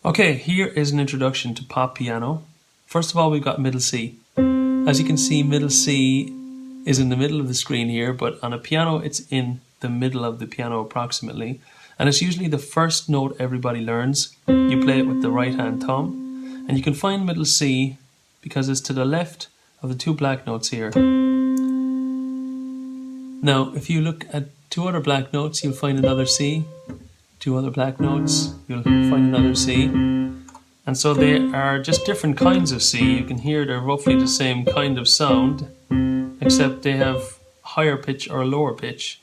Okay, here is an introduction to pop piano. First of all, we've got middle C. As you can see, middle C is in the middle of the screen here, but on a piano it's in the middle of the piano approximately. And it's usually the first note everybody learns. You play it with the right hand thumb. And you can find middle C because it's to the left of the two black notes here. Now, if you look at two other black notes, you'll find another C. Two other black notes, you'll find another C. And so they are just different kinds of C. You can hear they're roughly the same kind of sound, except they have higher pitch or lower pitch.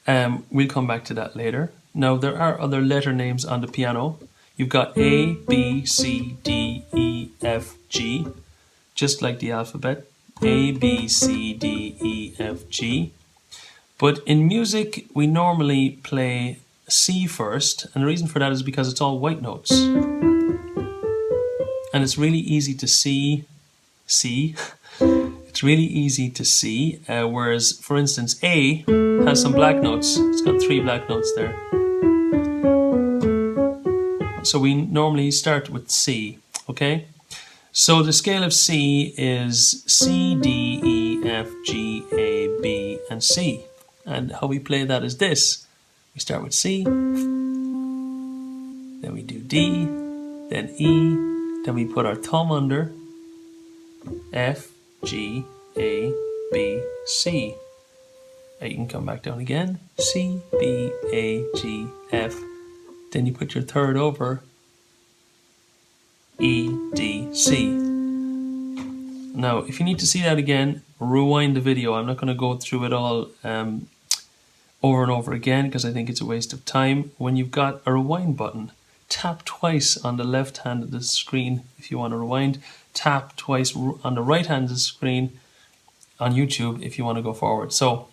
We'll come back to that later. Now, there are other letter names on the piano. You've got A, B, C, D, E, F, G, just like the alphabet. A, B, C, D, E, F, G. But in music, we normally play C first, and the reason for that is because it's all white notes. And it's really easy to see. It's really easy to see, whereas, for instance, A has some black notes. It's got 3 black notes there. So we normally start with C, okay? So the scale of C is C, D, E, F, G, A, B, and C. And how we play that is this. We start with C, then we do D, then E, then we put our thumb under F, G, A, B, C. And you can come back down again, C, B, A, G, F. Then you put your third over E, D, C. Now, if you need to see that again, rewind the video. I'm not going to go through it all over and over again because I think it's a waste of time. When you've got a rewind button, tap twice on the left hand of the screen if you want to rewind. Tap twice on the right hand of the screen on YouTube if you want to go forward. So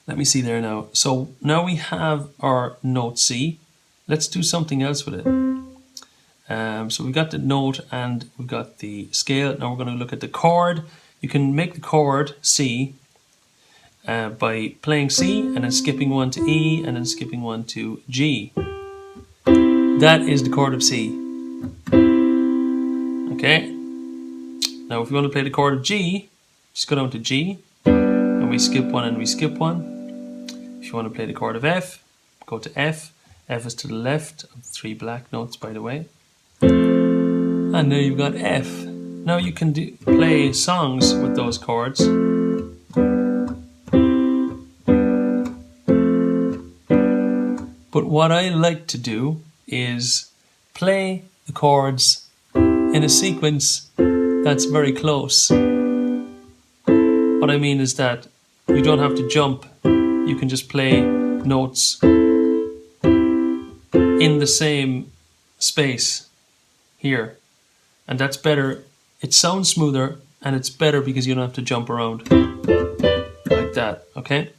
let me see there now. So now we have our note C. Let's do something else with it. So we've got the note and we've got the scale. Now we're going to look at the chord. You can make the chord C by playing C and then skipping one to E and then skipping one to G. That is the chord of C. Okay. Now if you want to play the chord of G, just go down to G and we skip one and we skip one. If you want to play the chord of F, go to F. F is to the left of the 3 black notes, by the way. And there you've got F. Now you can play songs with those chords. But what I like to do is play the chords in a sequence that's very close. What I mean is that you don't have to jump. You can just play notes in the same space here. And that's better. It sounds smoother and it's better because you don't have to jump around like that, okay?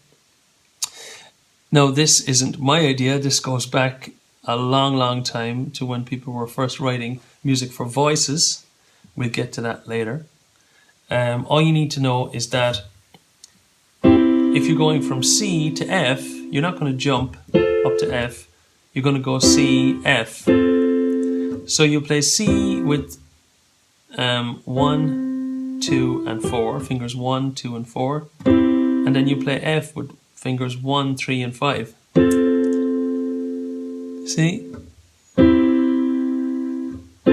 Now, this isn't my idea. This goes back a long, long time to when people were first writing music for voices. We'll get to that later. All you need to know is that if you're going from C to F, you're not going to jump up to F. You're going to go C, F. So you play C with 1, 2, and 4. Fingers 1, 2, and 4. And then you play F with fingers 1, 3, and 5. See?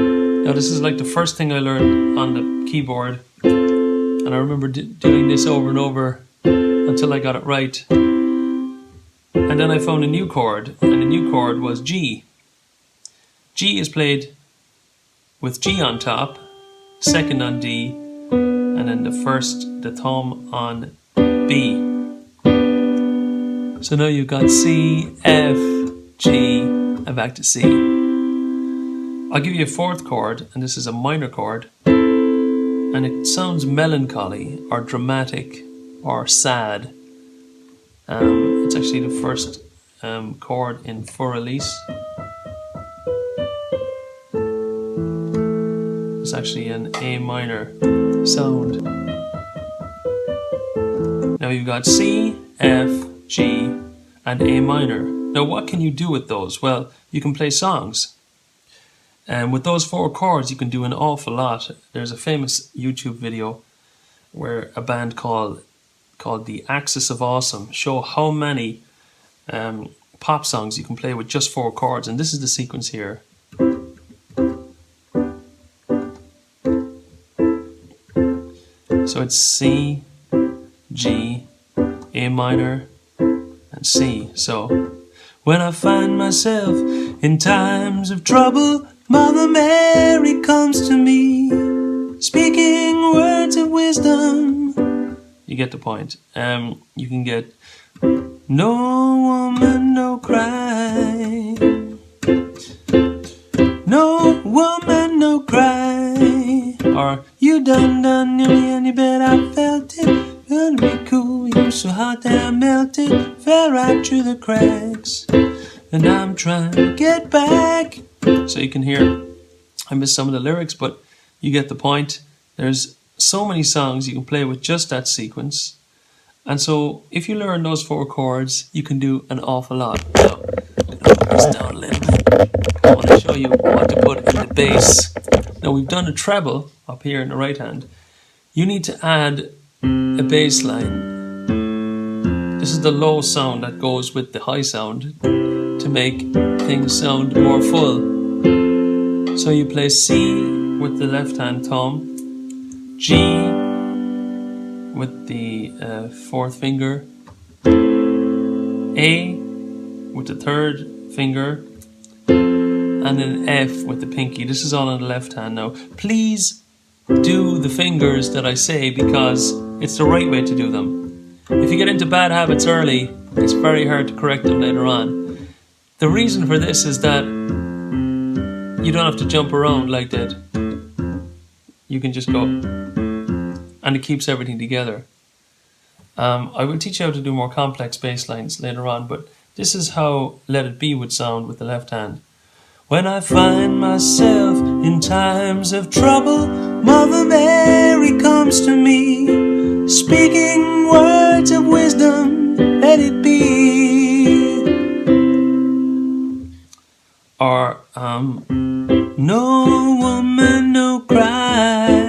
Now this is like the first thing I learned on the keyboard. And I remember doing this over and over until I got it right. And then I found a new chord. And the new chord was G. G is played with G on top, second on D, and then the thumb on B. So now you've got C, F, G, and back to C. I'll give you a 4th chord, and this is a minor chord, and it sounds melancholy or dramatic or sad. It's actually the first chord in Fa release. It's actually an A minor sound. Now you've got C, F, G, and A minor. Now, what can you do with those? Well, you can play songs. And with those 4 chords, you can do an awful lot. There's a famous YouTube video where a band called The Axis of Awesome show how many pop songs you can play with just 4 chords. And this is the sequence here. So it's C, G, A minor, and C. So when I find myself in times of trouble, Mother Mary comes to me, speaking words of wisdom. You get the point. You can get no woman, no cry. No woman, no cry. Or you done me and you bet I felt it. Gonna be cool, you so hot that I melted. Fell right through the cracks. And I'm trying to get back. So you can hear, I missed some of the lyrics, but you get the point. There's so many songs you can play with just that sequence. And so if you learn those 4 chords, you can do an awful lot. Now, I'm going to put this down a little bit. I want to show you what to put in the bass. Now we've done a treble up here in the right hand. You need to add a bass line. This is the low sound that goes with the high sound to make things sound more full. So you play C with the left hand thumb, G with the 4th finger, A with the 3rd finger, and then F with the pinky. This is all on the left hand now. Please do the fingers that I say because it's the right way to do them. If you get into bad habits early, it's very hard to correct them later on. The reason for this is that you don't have to jump around like that. You can just go, and it keeps everything together. I will teach you how to do more complex bass lines later on, but this is how Let It Be would sound with the left hand. When I find myself in times of trouble, Mother Mary comes to me, speaking words of wisdom, let it be. Or, no woman, no cry.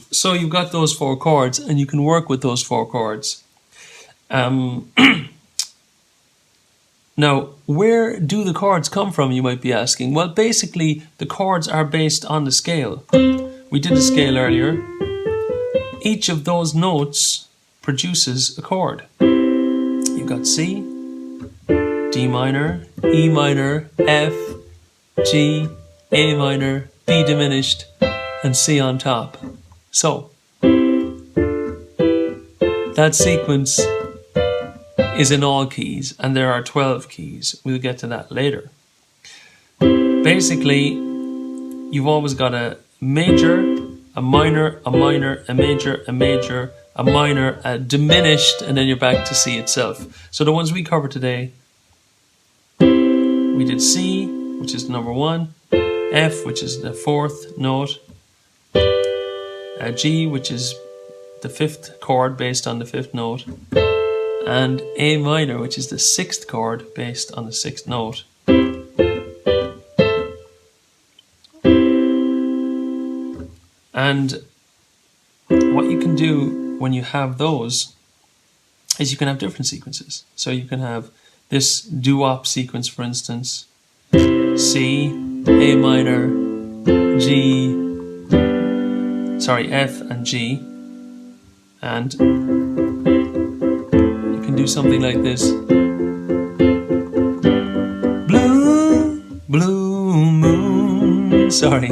So you've got those 4 chords, and you can work with those 4 chords. Now, where do the chords come from, you might be asking? Well, basically, the chords are based on the scale. We did the scale earlier. Each of those notes produces a chord. You've got C, D minor, E minor, F, G, A minor, B diminished, and C on top. So, that sequence is in all keys, and there are 12 keys. We'll get to that later. Basically, you've always got a major, a minor, a minor, a major, a major, a minor, a diminished, and then you're back to C itself. So the ones we covered today, we did C, which is number 1, F, which is the 4th note, G, which is the 5th chord based on the 5th note, and A minor, which is the 6th chord based on the 6th note. And what you can do when you have those is you can have different sequences. So you can have this doo-wop sequence, for instance, C, A minor, F and G, and you can do something like this. Blue, blue moon, sorry.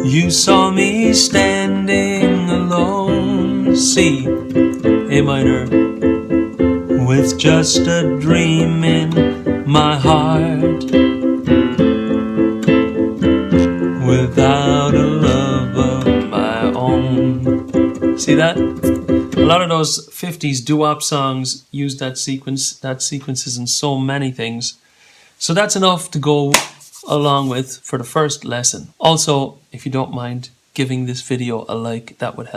You saw me standing alone, C, A minor, with just a dream in my heart, without a love of my own. See that? A lot of those 50s doo-wop songs use that sequence. That sequence is in so many things. So that's enough to go along with for the first lesson. Also, if you don't mind giving this video a like, that would help.